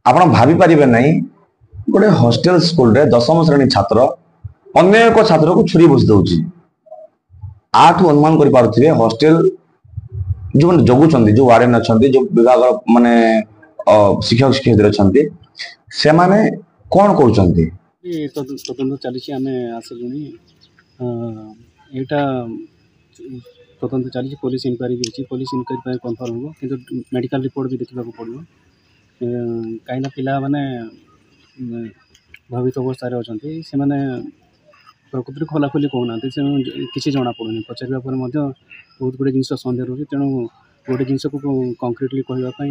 ଆପଣ ଭାବି ପାରିବେ ନାହିଁ गोटे हॉस्टल स्कूल रे 10वीं श्रेणी छात्र अन्य एक छात्र को छुरी भुसी दउची आठ अनुमान कर पारुथिबे हॉस्टल जो माने जगुचंदी जो वार्डन अछंती जो विभाग माने शिक्षक शिक्षयित्री अछंती से माने कोन करूचंती ये तदंत चली आम आसलुनी यहाँ तदंत चली पुलिस इनक्वारी भी पुलिस इनक्वारी कन्फर्म हो कि मेडिकल रिपोर्ट भी देखा पड़ो कहीं पिला माने भावित अवस्था अच्छा से मैंने प्रकृति खोलाखोली कहना किसी जना पड़ूनी पचारा बहुत गुड़े जिन सन्देह रोचे तेणु गोटे जिनस को कंक्रीटली कहवाई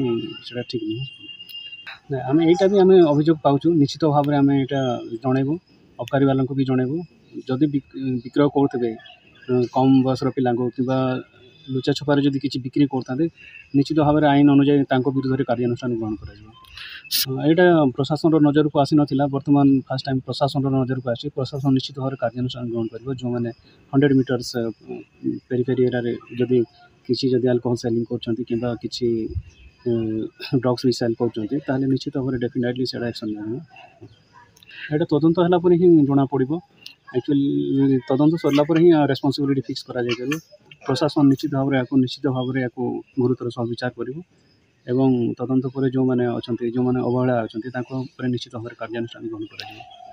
ठीक नुह आम यहाँ भी आम अभियोग पाचु निश्चित भाव में आम यहाँ जनइबू अबकारी वाला भी जनइबू जदि विक्रय करुवे कम बयसर पिला कि लुचा छपारे जदि किसी बिक्री करते निश्चित भाव में आईन अनुजाई विरुद्ध कार्यानुष्ठान ग्रहण कर यहाँ प्रशासन नजर को आसी नाला बर्तमान फास्ट टाइम प्रशासन नजर को आसी प्रशासन निश्चित भाव में कार्यानुष्ठान ग्रहण कर जो मैंने 100 मीटर्स पेरीफेरी एरिया जदि किसी जदि अल्कोहल सेलिंग कर किसी ड्रग्स भी सेल कर निश्चित भाव में डेफिनेटली से एक्शन यहाँ तदंत है ही जना पड़ो एक्चुअली तदंत सरला ही रेस्पॉन्सिबिलिटी फिक्स करा प्रशासन निश्चित भाव में निश्चित भाव में गुरुतर सह विचार कर तदंत पर जो मैंने अच्छा जो मैंने अवहेला अच्छा निश्चित भाव में कार्यानुष्ठान ग्रहण कर।